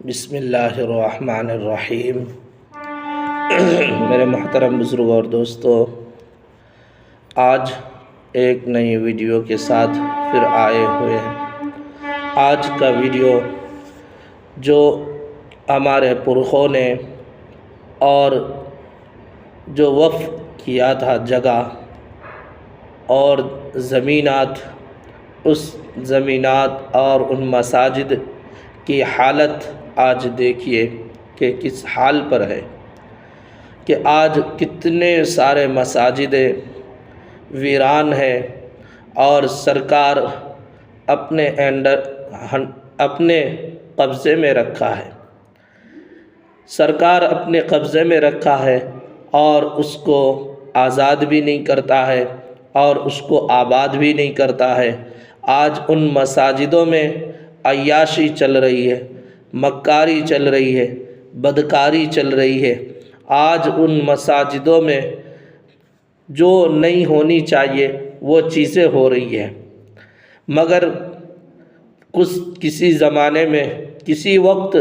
बिस्मिल्लाहिर्रहमानिर्रहीम। मेरे मोहतरम बुज़ुर्ग और दोस्तों, आज एक नई वीडियो के साथ फिर आए हुए हैं। आज का वीडियो जो हमारे पुरखों ने और जो वफ़ किया था जगह और ज़मीनात, उस ज़मीनात और उन मसाजिद की हालत आज देखिए कि किस हाल पर है कि आज कितने सारे मसाजिद वीरान हैं और सरकार अपने कब्ज़े में रखा है। सरकार अपने कब्ज़े में रखा है और उसको आज़ाद भी नहीं करता है और उसको आबाद भी नहीं करता है। आज उन मसाजिदों में अय्याशी चल रही है, मक्कारी चल रही है, बदकारी चल रही है। आज उन मसाजिदों में जो नहीं होनी चाहिए वो चीज़ें हो रही है। मगर किसी ज़माने में किसी वक्त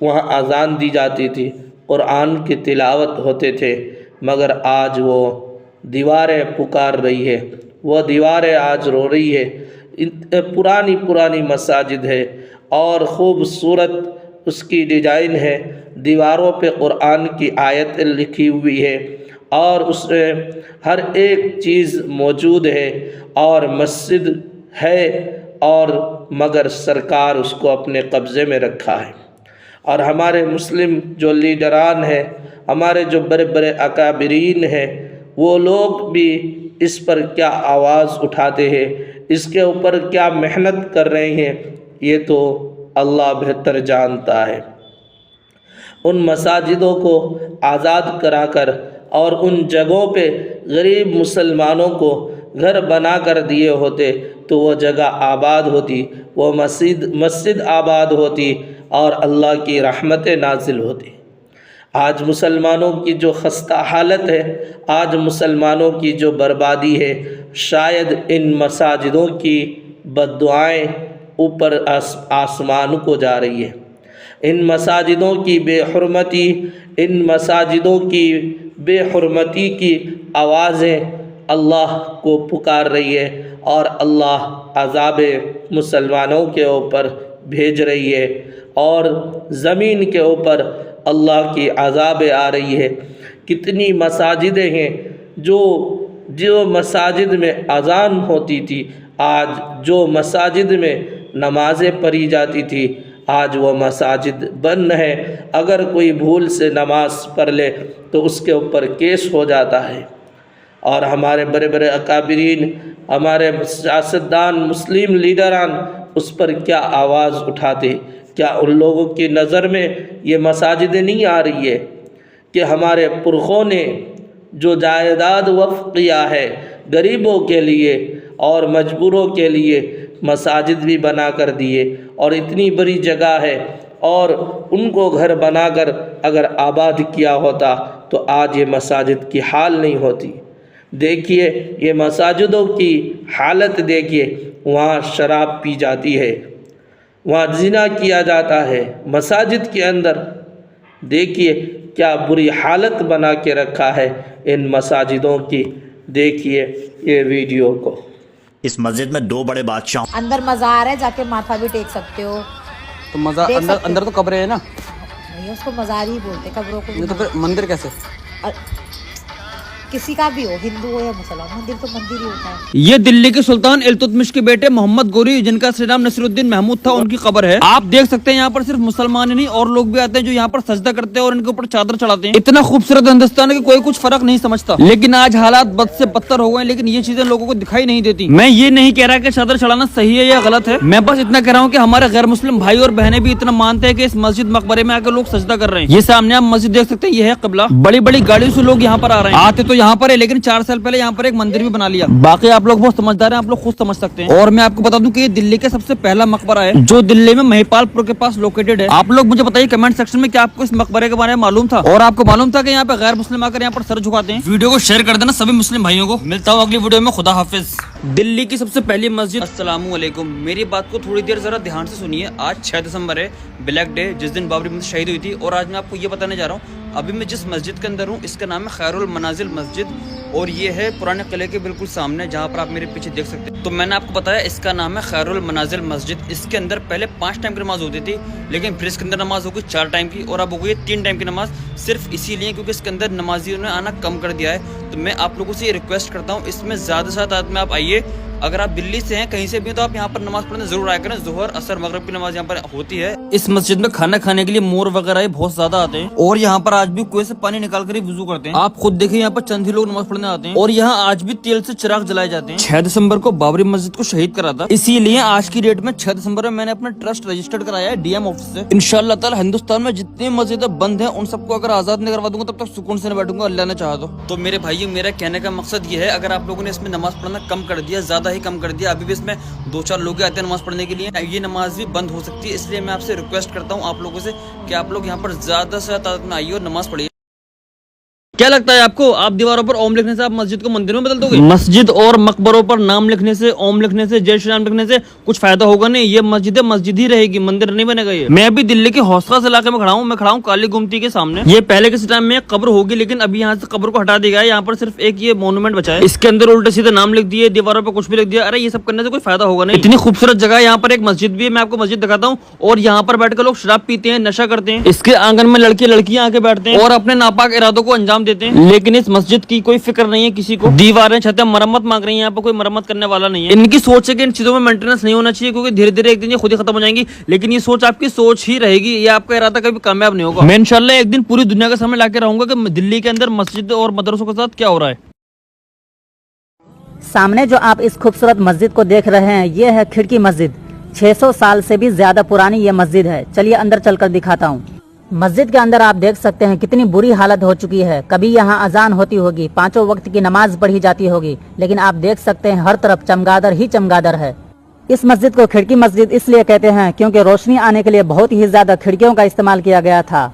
वहाँ अज़ान दी जाती थी, कुरान की तिलावत होते थे, मगर आज वो दीवारें पुकार रही है, वो दीवारें आज रो रही है। पुरानी मसाजिद है और खूबसूरत उसकी डिज़ाइन है, दीवारों पे कुरान की आयत लिखी हुई है और उसमें हर एक चीज़ मौजूद है और मस्जिद है, और मगर सरकार उसको अपने कब्ज़े में रखा है। और हमारे मुस्लिम जो लीडरान हैं, हमारे जो बड़े बड़े अकाबिरीन हैं, वो लोग भी इस पर क्या आवाज़ उठाते हैं, इसके ऊपर क्या मेहनत कर रहे हैं, ये तो अल्लाह बेहतर जानता है। उन मसाजिदों को आज़ाद कराकर और उन जगहों पे गरीब मुसलमानों को घर बना कर दिए होते तो वो जगह आबाद होती, वो मस्जिद आबाद होती और अल्लाह की रहमतें नाजिल होती। आज मुसलमानों की जो खस्ता हालत है, आज मुसलमानों की जो बर्बादी है, शायद इन मसाजिदों की बद्दुआएं ऊपर आसमान को जा रही है। इन मसाजिदों की बेहुरमती, इन मसाजिदों की बेहुरमती की आवाज़ें अल्लाह को पुकार रही है और अल्लाह अज़ाबे मुसलमानों के ऊपर भेज रही है और ज़मीन के ऊपर अल्लाह की अज़ाबें आ रही है। कितनी मसाजिदें हैं जो मसाजिद में अज़ान होती थी, आज जो मसाजिद में नमाज़ें पढ़ी जाती थी, आज वो मसाजिद बंद है। अगर कोई भूल से नमाज पढ़ ले तो उसके ऊपर केस हो जाता है। और हमारे बड़े बड़े अकाबिरीन, हमारे सियासतदान, मुस्लिम लीडरान उस पर क्या आवाज़ उठाते? क्या उन लोगों की नज़र में ये मसाजिदें नहीं आ रही है कि हमारे पुरखों ने जो जायदाद वक़्फ़ किया है गरीबों के लिए और मजबूरों के लिए, मसाजिद भी बना कर दिए और इतनी बड़ी जगह है, और उनको घर बनाकर अगर आबाद किया होता तो आज ये मसाजिद की हाल नहीं होती। देखिए ये मसाजिदों की हालत देखिए, वहाँ शराब पी जाती है, वहाँ ज़िना किया जाता है मसाजिद के अंदर। देखिए क्या बुरी हालत बना के रखा है इन मसाजिदों की। देखिए ये वीडियो को। इस मस्जिद में दो बड़े बादशाह, अंदर मज़ार है, जाके माथा भी टेक सकते हो। तो मज़ार अंदर तो कब्रें है ना, नहीं उसको मज़ार ही बोलते, कब्रों को। तो फिर मंदिर कैसे? किसी का भी हो, हिंदू हो या मुसलमान, मंदिर तो मंदिर ही होता है। ये दिल्ली के सुल्तान इल्तुतमिश के बेटे मोहम्मद गोरी, जिनका श्री नाम नसीरुद्दीन महमूद था, उनकी कब्र है। आप देख सकते हैं यहाँ पर सिर्फ मुसलमान ही नहीं और लोग भी आते हैं जो यहाँ पर सजदा करते हैं और इनके ऊपर चादर चढ़ाते हैं। इतना खूबसूरत हिंदुस्तान है कि कोई कुछ फर्क नहीं समझता, लेकिन आज हालात बद से बदतर हो गए। लेकिन ये चीजें लोगों को दिखाई नहीं देती। मैं ये नहीं कह रहा कि चादर चढ़ाना सही है या गलत है, मैं बस इतना कह रहा हूँ कि हमारे गैर मुस्लिम भाई और बहनें भी इतना मानते हैं कि इस मस्जिद मकबरे में आकर लोग सजदा कर रहे हैं। ये सामने आप मस्जिद देख सकते हैं, ये है किबला। बड़ी बड़ी गाड़ियों से लोग यहाँ पर आ रहे हैं, आते तो यहाँ पर है, लेकिन 4 साल पहले यहाँ पर एक मंदिर भी बना लिया। बाकी आप लोग बहुत समझदार हैं, आप लोग खुद समझ सकते हैं। और मैं आपको बता दूं कि ये दिल्ली के सबसे पहला मकबरा है जो दिल्ली में महिपालपुर के पास लोकेटेड है। आप लोग मुझे बताइए कमेंट सेक्शन में, क्या आपको इस मकबरे के बारे में मालूम था? और आपको मालूम था कि यहाँ पे गैर मुस्लिम आकर यहाँ पर सर झुकाते हैं? वीडियो को शेयर कर देना सभी मुस्लिम भाइयों को। मिलता हूँ अगली वीडियो में, खुदा हाफिज। दिल्ली की सबसे पहली मस्जिद। अस्सलामु अलैकुम। मेरी बात को थोड़ी देर जरा ध्यान से सुनिए। आज 6 दिसंबर है, ब्लैक डे, जिस दिन बाबरी मस्जिद शहीद हुई थी। और आज मैं आपको ये बताने जा रहा हूँ, अभी मैं जिस मस्जिद के अंदर हूँ इसका नाम है खैरुल मनाजिल मस्जिद, और ये है पुराने किले के बिल्कुल सामने, जहाँ पर आप मेरे पीछे देख सकते हैं। तो मैंने आपको बताया इसका नाम है खैरुल मनाजिल मस्जिद। इसके अंदर पहले 5 टाइम की नमाज होती थी, लेकिन फिर इसके अंदर नमाज हो गई 4 टाइम की, और अब हो गई 3 टाइम की नमाज, सिर्फ इसीलिए क्योंकि इसके अंदर नमाजियों ने आना कम कर दिया है। तो मैं आप लोगों से ये रिक्वेस्ट करता हूँ, इसमें ज़्यादा से ज़्यादा में आप आइए। अगर आप दिल्ली से हैं, कहीं से भी, तो आप यहाँ पर नमाज पढ़ने जरूर आया करें। जोहर, असर, मगरिब की नमाज यहाँ पर होती है। इस मस्जिद में खाना खाने के लिए मोर वगैरह बहुत ज्यादा आते हैं, और यहाँ पर आज भी कुएं से पानी निकाल कर ही वुजू करते हैं। आप खुद देखिए, यहाँ पर चंद ही लोग नमाज पढ़ने आते हैं, और यहाँ आज भी तेल से चिराग जलाए जाते हैं। 6 दिसंबर को बाबरी मस्जिद को शहीद करा था, इसीलिए आज की डेट में 6 दिसंबर में मैंने अपना ट्रस्ट रजिस्टर्ड कराया है डीएम ऑफिस से। इंशाल्लाह ताला हिंदुस्तान में जितनी मस्जिदें बंद है उन सबको अगर आजाद नहीं करवा दूंगा, तब तक सुकून से न बैठूंगा, अल्लाह ने चाहा तो मेरे भाई, मेरा कहने का मकसद ये है, अगर आप लोगों ने इसमें नमाज पढ़ना कम कर दिया, ज्यादा ही कम कर दिया, अभी इसमें 2-4 लोग आते हैं नमाज पढ़ने के लिए, ये नमाज भी बंद हो सकती है। इसलिए मैं आपसे रिक्वेस्ट करता हूँ आप लोगों से कि आप लोग यहाँ पर ज्यादा से ज्यादा तादाद में आइए और नमाज पढ़िए। क्या लगता है आपको, आप दीवारों पर ओम लिखने से आप मस्जिद को मंदिर में बदल दोगे? मस्जिद और मकबरों पर नाम लिखने से, ओम लिखने से, जय श्री राम लिखने से कुछ फायदा होगा नहीं। ये मस्जिद मस्जिद ही रहेगी, मंदिर नहीं बनेगा ये। मैं अभी दिल्ली के हौसला इलाके में खड़ा हूँ। मैं खड़ा हूँ काली गुमती के सामने। ये पहले किसी टाइम में कब्र होगी, लेकिन अभी यहाँ से कब्र को हटा दिया गया है। यहाँ पर सिर्फ एक ये मोन्यूमेंट बचा है, इसके अंदर उल्टे सीधे नाम लिख दिए, दीवारों पर कुछ भी लिख दिया। अरे ये सब करने से कोई फायदा होगा नहीं। इतनी खूबसूरत जगह, यहाँ पर एक मस्जिद भी है, मैं आपको मस्जिद दिखाता हूँ। और यहाँ पर बैठकर लोग शराब पीते हैं, नशा करते हैं। इसके आंगन में लड़के लड़कियां आके बैठते हैं और अपने नापाक इरादों को अंजाम देते हैं, लेकिन इस मस्जिद की कोई फिक्र नहीं है किसी को। दीवारें, छतें मरम्मत मांग रही हैं, यहाँ पर कोई मरम्मत करने वाला नहीं है। इनकी सोच है कि इन चीजों में मेंटेनेंस नहीं होना चाहिए, क्योंकि धीरे धीरे एक दिन ये खुद ही खत्म हो जाएंगी। लेकिन ये सोच आपकी सोच ही रहेगी, ये आपका इरादा कभी कामयाब नहीं होगा। मैं इंशाल्लाह एक दिन पूरी दुनिया के सामने लाके रहूंगा कि दिल्ली के अंदर मस्जिद और मदरसों के साथ क्या हो रहा है। सामने जो आप इस खूबसूरत मस्जिद को देख रहे हैं, ये है खिड़की मस्जिद। 600 साल से भी ज्यादा पुरानी ये मस्जिद है। चलिए अंदर चलकर दिखाता हूँ। मस्जिद के अंदर आप देख सकते हैं कितनी बुरी हालत हो चुकी है। कभी यहाँ अजान होती होगी, 5 वक्त की नमाज पढ़ी जाती होगी, लेकिन आप देख सकते हैं हर तरफ चमगादड़ ही चमगादड़ है। इस मस्जिद को खिड़की मस्जिद इसलिए कहते हैं क्योंकि रोशनी आने के लिए बहुत ही ज्यादा खिड़कियों का इस्तेमाल किया गया था।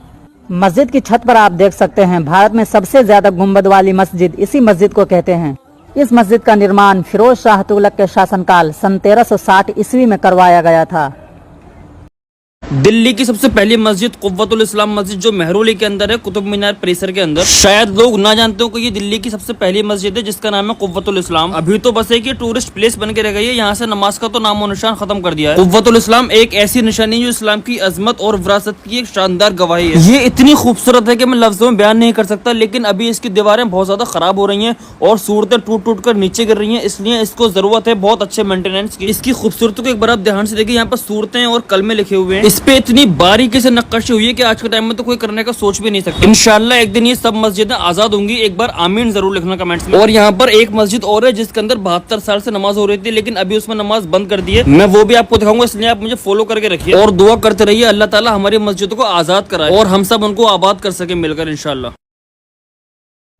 मस्जिद की छत पर आप देख सकते हैं भारत में सबसे ज्यादा गुम्बद वाली मस्जिद इसी मस्जिद को कहते हैं। इस मस्जिद का निर्माण फिरोज शाह तुगलक के शासनकाल सन 1360 ईस्वी में करवाया गया था। दिल्ली की सबसे पहली मस्जिद कुव्वतुल इस्लाम मस्जिद, जो मेहरौली के अंदर है, कुतुब मीनार परिसर के अंदर। शायद लोग ना जानते हो कि ये दिल्ली की सबसे पहली मस्जिद है, जिसका नाम है कुव्वतुल इस्लाम। अभी तो बस एक टूरिस्ट प्लेस बन के रह गई है, यहाँ से नमाज का तो नामो निशान खत्म कर दिया है। कुव्वतुल इस्लाम एक ऐसी निशानी जो इस्लाम की अजमत और विरासत की एक शानदार गवाही है। ये इतनी खूबसूरत है कि मैं लफ्जों में बयान नहीं कर सकता, लेकिन अभी इसकी दीवारें बहुत ज्यादा खराब हो रही है और सूरतें टूट टूट कर नीचे गिर रही है, इसलिए इसको जरूरत है बहुत अच्छे मेंटेनेंस की। इसकी खूबसूरती को एक बार आप ध्यान से देखिए, यहाँ पर सूरतें और कलमे लिखे हुए हैं। इस पे इतनी बारीकी से नक्काशी हुई है कि आज के टाइम में तो कोई करने का सोच भी नहीं सकता। इंशाल्लाह एक दिन ये सब मस्जिदें आजाद होंगी। एक बार आमीन जरूर लिखना कमेंट्स में। और यहाँ पर एक मस्जिद और है जिसके अंदर 72 साल से नमाज हो रही थी, लेकिन अभी उसमें नमाज बंद कर दी है। मैं वो भी आपको दिखाऊंगा, इसलिए आप मुझे फॉलो करके रखिए और दुआ करते रहिए अल्लाह ताला हमारी मस्जिदों को आजाद कराए और हम सब उनको आबाद कर सके मिलकर इंशाल्लाह।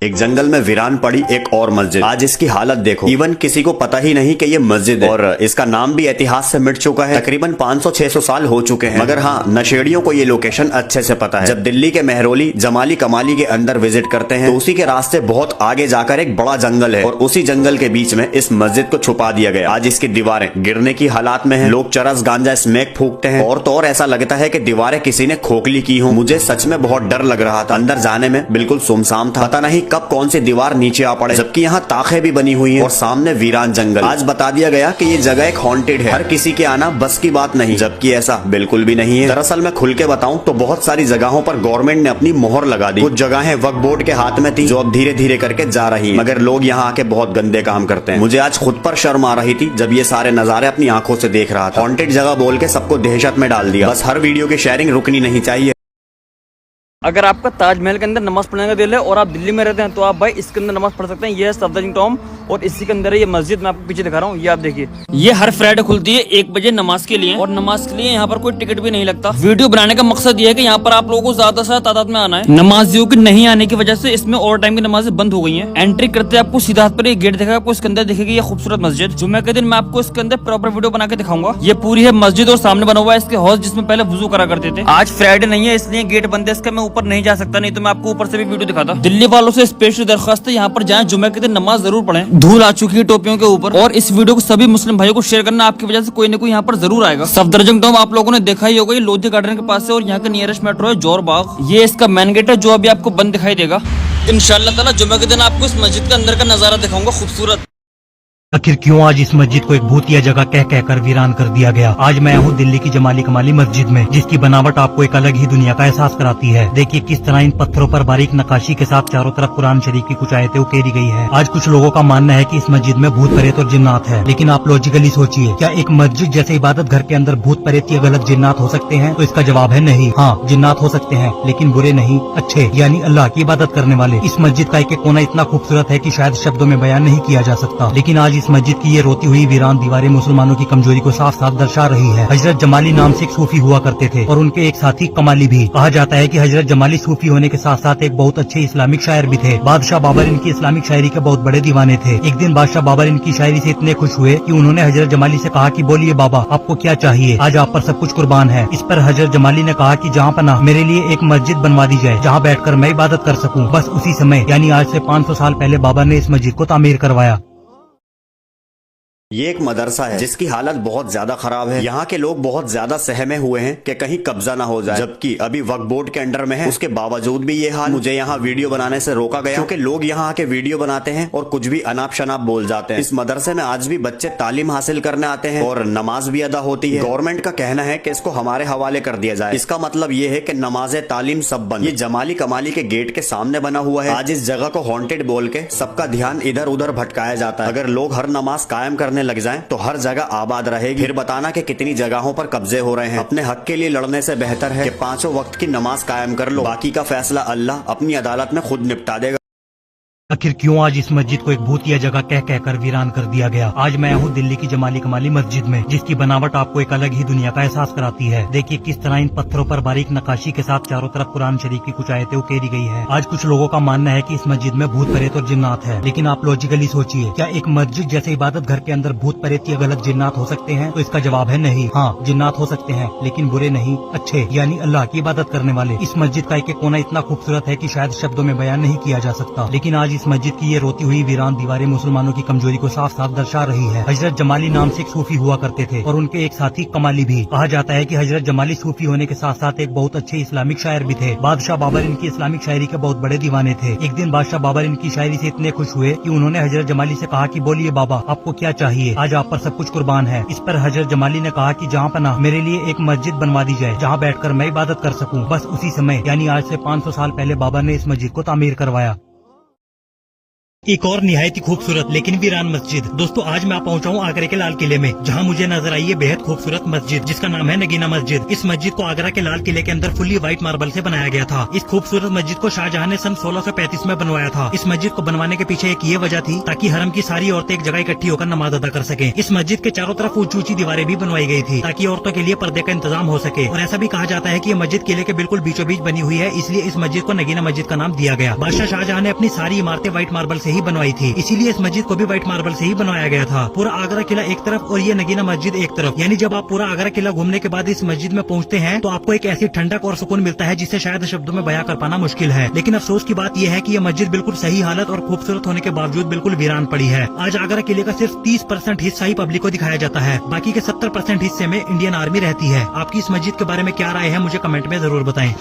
एक जंगल में वीरान पड़ी एक और मस्जिद, आज इसकी हालत देखो। इवन किसी को पता ही नहीं कि ये मस्जिद है, और इसका नाम भी इतिहास से मिट चुका है। तकरीबन 500-600 साल हो चुके हैं, मगर हाँ, नशेड़ियों को ये लोकेशन अच्छे से पता है। जब दिल्ली के मेहरौली जमाली कमाली के अंदर विजिट करते हैं, तो उसी के रास्ते बहुत आगे जाकर एक बड़ा जंगल है, और उसी जंगल के बीच में इस मस्जिद को छुपा दिया गया। आज इसकी दीवारें गिरने की हालात में है। लोग चरस गांजा स्मैक फूकते हैं, और तो और ऐसा लगता है कि दीवारें किसी ने खोखली की हो। मुझे सच में बहुत डर लग रहा था। अंदर जाने में बिल्कुल सुनसान था, पता नहीं कब कौन सी दीवार नीचे आ पड़े, जबकि यहाँ ताखें भी बनी हुई हैं और सामने वीरान जंगल। आज बता दिया गया कि ये जगह एक हॉन्टेड है, हर किसी के आना बस की बात नहीं, जबकि ऐसा बिल्कुल भी नहीं है। दरअसल मैं खुल के बताऊं तो बहुत सारी जगहों पर गवर्नमेंट ने अपनी मोहर लगा दी। कुछ जगहें वक्फ बोर्ड के हाथ में थी, जो अब धीरे धीरे करके जा रही है, मगर लोग यहाँ आके बहुत गंदे काम करते हैं। मुझे आज खुद पर शर्म आ रही थी जब ये सारे नजारे अपनी आंखों से देख रहा था। हॉन्टेड जगह बोल के सबको दहशत में डाल दिया। बस हर वीडियो की शेयरिंग रुकनी नहीं चाहिए। अगर आपका ताजमहल के अंदर नमाज पढ़ने का दिल है और आप दिल्ली में रहते हैं, तो आप भाई इसके अंदर नमाज पढ़ सकते हैं। ये है सफदरजंग टॉम और इसी के अंदर है ये मस्जिद। मैं आपको पीछे दिखा रहा हूँ, ये आप देखिए। ये हर फ्राइडे खुलती है 1 बजे नमाज के लिए, और नमाज के लिए यहाँ पर कोई टिकट भी नहीं लगता। वीडियो बनाने का मकसद ये है कि यहाँ पर आप लोगों को ज्यादा से ज्यादा तादाद में आना है। नमाजियों के नहीं आने की वजह से इसमें और टाइम की नमाजें बंद हो गई है। एंट्री करते आपको सीधा हाथ पर गेट दिखेगा, आपको इसके अंदर दिखेगी ये खूबसूरत मस्जिद। जुम्मे के दिन मैं आपको इसके अंदर प्रॉपर वीडियो बना के दिखाऊंगा। ये पूरी है मस्जिद और सामने बना हुआ है इसके हौज, जिसमें पहले वुजू करा करते थे। आज फ्राइडे नहीं है इसलिए गेट बंद है इसका। मैं ऊपर नहीं जा सकता, नहीं तो मैं आपको ऊपर से भी वीडियो दिखाता। दिल्ली वालों से स्पेशल दरख्वास्त है, यहाँ पर जाएं, जुम्मे के दिन नमाज जरूर पढ़ें। धूल आ चुकी है टोपियों के ऊपर। और इस वीडियो को सभी मुस्लिम भाइयों को शेयर करना, आपकी वजह से कोई न कोई यहाँ पर जरूर आएगा। सफदरजंग टॉम आप लोगों ने देखा ही होगा, ये लोधी गार्डन के पास है और यहाँ का नियरेस्ट मेट्रो है जोर बाग। ये इसका मेन गेट है जो अभी आपको बंद दिखाई देगा। इंशाअल्लाह ताला जुम्मे के दिन आपको इस मस्जिद के अंदर का नजारा दिखाऊंगा खूबसूरत। आखिर क्यों आज इस मस्जिद को एक भूतिया जगह कह कहकर वीरान कर दिया गया। आज मैं हूँ दिल्ली की जमाली कमाली मस्जिद में, जिसकी बनावट आपको एक अलग ही दुनिया का एहसास कराती है। देखिए किस तरह इन पत्थरों पर बारीक नक्काशी के साथ चारों तरफ कुरान शरीफ की कुछ आयतें उकेरी गई है। आज कुछ लोगों का मानना है कि इस मस्जिद में भूत प्रेत और जिन्नात है, लेकिन आप लॉजिकली सोचिए, क्या एक मस्जिद जैसे इबादत घर के अंदर भूत प्रेत या गलत जिन्नात हो सकते हैं? तो इसका जवाब है नहीं। हाँ, जिन्नात हो सकते हैं, लेकिन बुरे नहीं, अच्छे, यानी अल्लाह की इबादत करने वाले। इस मस्जिद का एक कोना इतना खूबसूरत है कि शायद शब्दों में बयान नहीं किया जा सकता। लेकिन आज इस मस्जिद की ये रोती हुई वीरान दीवारें मुसलमानों की कमजोरी को साफ साफ दर्शा रही है। हजरत जमाली नाम से एक सूफी हुआ करते थे और उनके एक साथी कमाली भी। कहा जाता है कि हजरत जमाली सूफी होने के साथ साथ एक बहुत अच्छे इस्लामिक शायर भी थे। बादशाह बाबर इनकी इस्लामिक शायरी के बहुत बड़े दीवाने थे। एक दिन बादशाह बाबर इनकी शायरी से इतने खुश हुए कि उन्होंने हजरत जमाली से कहा कि बोलिए बाबा, आपको क्या चाहिए, आज आप पर सब कुछ कुर्बान है। इस पर हजरत जमाली ने कहा कि जहाँ पनाह मेरे लिए एक मस्जिद बनवा दी जाए जहाँ बैठकर मैं इबादत कर सकूँ। बस उसी समय यानी आज से 500 साल पहले बाबा ने इस मस्जिद को तामीर करवाया। ये एक मदरसा है जिसकी हालत बहुत ज्यादा खराब है। यहाँ के लोग बहुत ज्यादा सहमे हुए हैं कि कहीं कब्जा ना हो जाए, जबकि अभी वक्फ बोर्ड के अंडर में है। उसके बावजूद भी ये हाल। मुझे यहाँ वीडियो बनाने से रोका गया क्योंकि लोग यहाँ आके वीडियो बनाते हैं और कुछ भी अनाप शनाप बोल जाते हैं। इस मदरसे में आज भी बच्चे तालीम हासिल करने आते हैं और नमाज भी अदा होती है। गवर्नमेंट का कहना है कि इसको हमारे हवाले कर दिया जाए। इसका मतलब ये है कि नमाज तालीम सब बंद। ये जमाली कमाली के गेट के सामने बना हुआ है। आज इस जगह को हॉन्टेड बोल के सबका ध्यान इधर उधर भटकाया जाता है। अगर लोग हर नमाज कायम करने लग जाएं तो हर जगह आबाद रहेगी। फिर बताना कि कितनी जगहों पर कब्जे हो रहे हैं। अपने हक के लिए लड़ने से बेहतर है कि 5 वक्त की नमाज कायम कर लो। बाकी का फैसला अल्लाह अपनी अदालत में खुद निपटा देगा। आखिर क्यों आज इस मस्जिद को एक भूतिया जगह कह कहकर वीरान कर दिया गया। आज मैं हूँ दिल्ली की जमाली कमाली मस्जिद में, जिसकी बनावट आपको एक अलग ही दुनिया का एहसास कराती है। देखिए किस तरह इन पत्थरों पर बारीक नक्काशी के साथ चारों तरफ कुरान शरीफ की कुछ आयतें उकेरी गई है। आज कुछ लोगों का मानना है कि इस मस्जिद में भूत प्रेत और जिन्नात है, लेकिन आप लॉजिकली सोचिए, क्या एक मस्जिद जैसे इबादत घर के अंदर भूत प्रेत या गलत जिन्नात हो सकते हैं? तो इसका जवाब है नहीं। हाँ, जिन्नात हो सकते हैं, लेकिन बुरे नहीं, अच्छे, यानी अल्लाह की इबादत करने वाले। इस मस्जिद का एक कोना इतना खूबसूरत है कि शायद शब्दों में बयान नहीं किया जा सकता। लेकिन आज इस मस्जिद की ये रोती हुई वीरान दीवारें मुसलमानों की कमजोरी को साफ साफ दर्शा रही है। हजरत जमाली नाम से एक सूफी हुआ करते थे और उनके एक साथी कमाली भी। कहा जाता है कि हजरत जमाली सूफी होने के साथ साथ एक बहुत अच्छे इस्लामिक शायर भी थे। बादशाह बाबर इनकी इस्लामिक शायरी के बहुत बड़े दीवाने थे। एक दिन बादशाह बाबर इनकी शायरी से इतने खुश हुए कि उन्होंने हजरत जमाली से कहा कि बोलिए बाबा, आपको क्या चाहिए, आज आप पर सब कुछ कुर्बान है। इस पर हजरत जमाली ने कहा कि जहाँ पनाह मेरे लिए एक मस्जिद बनवा दी जाए जहाँ बैठकर मैं इबादत कर सकूँ। बस उसी समय यानी आज से 500 साल पहले बाबा ने इस मस्जिद को तामीर करवाया। एक और निहायत ही खूबसूरत लेकिन वीरान मस्जिद। दोस्तों आज मैं पहुंचा हूँ आगरा के लाल किले में, जहाँ मुझे नजर आई है बेहद खूबसूरत मस्जिद जिसका नाम है नगीना मस्जिद। इस मस्जिद को आगरा के लाल किले के अंदर फुल्ली व्हाइट मार्बल से बनाया गया था। इस खूबसूरत मस्जिद को शाहजहां ने सन 1635 में बनवाया था। इस मस्जिद को बनवाने के पीछे एक ये वजह थी ताकि हरम की सारी औरतें एक जगह इकट्ठी होकर नमाज अदा कर सके। इस मस्जिद के चारों तरफ ऊंची ऊंची दीवारें भी बनवाई गई थी ताकि औरतों के लिए पर्दे का इंतजाम हो सके। और ऐसा भी कहा जाता है कि ये मस्जिद किले के बिल्कुल बीचों बीच बनी हुई है, इसलिए इस मस्जिद को नगीना मस्जिद का नाम दिया गया। बादशाह शाहजहां ने अपनी सारी इमारतें व्हाइट मार्बल से ही बनवाई थी, इसीलिए इस मस्जिद को भी व्हाइट मार्बल से ही बनवाया गया था। पूरा आगरा किला एक तरफ और ये नगीना मस्जिद एक तरफ, यानी जब आप पूरा आगरा किला घूमने के बाद इस मस्जिद में पहुंचते हैं तो आपको एक ऐसी ठंडक और सुकून मिलता है जिसे शायद शब्दों में बयां कर पाना मुश्किल है। लेकिन अफसोस की बात यह है कि यह मस्जिद बिल्कुल सही हालत और खूबसूरत होने के बावजूद बिल्कुल वीरान पड़ी है। आज आगरा किले का सिर्फ 30% हिस्सा ही पब्लिक को दिखाया जाता है, बाकी के 70% हिस्से में इंडियन आर्मी रहती है। आपकी इस मस्जिद के बारे में क्या राय है, मुझे कमेंट में जरूर बताएं।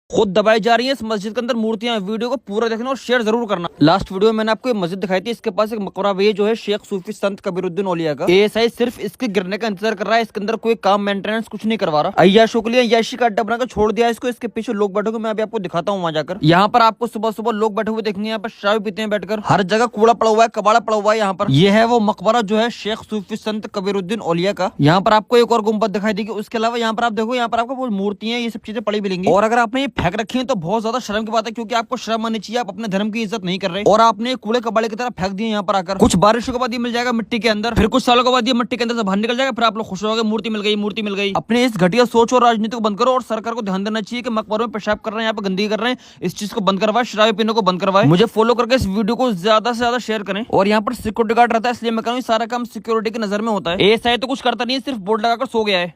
खुद दबाई जा रही है इस मस्जिद के अंदर मूर्तियां। वीडियो को पूरा देखना और शेयर जरूर करना। लास्ट वीडियो में मैंने आपको ये मस्जिद दिखाई थी, इसके पास एक मकबरा भी है जो है शेख सूफी संत कबीरुद्दीन औलिया का। एएसआई सिर्फ इसके गिरने का इंतजार कर रहा है, इसके अंदर कोई काम मेंटेनेंस कुछ नहीं करवा रहा। अय्याशों के लिए अय्याशी का अड्डा बनाकर छोड़ दिया इसको। इसके पीछे लोग बैठे हुए, मैं अभी आपको दिखाता हूँ वहाँ जाकर। यहाँ पर आपको सुबह सुबह लोग बैठे हुए देखेंगे, यहाँ पर शराब पीते हैं बैठकर। हर जगह कूड़ा पड़ा हुआ है, कबाड़ा पड़ा हुआ है यहाँ पर। ये है वो मकबरा जो है शेख सूफी संत कबीरुद्दीन औलिया का। यहाँ पर आपको एक और गुम्बद दिखाई देगी। उसके अलावा यहाँ पर आप देखो, यहाँ पर आपको वो मूर्तियां, ये सब चीजें पड़ी मिलेंगी। और अगर आपने ये फेंक रखी है तो बहुत ज्यादा शर्म की बात है, क्योंकि आपको शर्म आनी चाहिए। आप अपने धर्म की इज्जत नहीं कर रहे और आपने कूड़े कबाड़े की तरह फेंक दिए यहाँ पर आकर। कुछ बारिशों के बाद ये मिल जाएगा मिट्टी के अंदर, फिर कुछ सालों के बाद ये मिट्टी के अंदर से बाहर निकल जाएगा, फिर आप लोग खुश रहोगे मूर्ति मिल गई, मूर्ति मिल गई। अपने इस घटिया सोच और राजनीति को बंद करो और सरकार को ध्यान देना चाहिए कि मकबरों में पेशाब कर रहे हैं, यहाँ पर गंदगी कर रहे हैं, इस चीज को बंद करवाए, शराब पीने को बंद करवाए। मुझे फॉलो करके इस वीडियो को ज्यादा से ज्यादा शेयर करें। और यहाँ पर सिक्योरिटी गार्ड रहता है, इसलिए मैं कहूँ सारा काम सिक्योरिटी की नजर में होता है। एएसआई तो कुछ करता नहीं है, सिर्फ बोर्ड लगाकर सो गया है।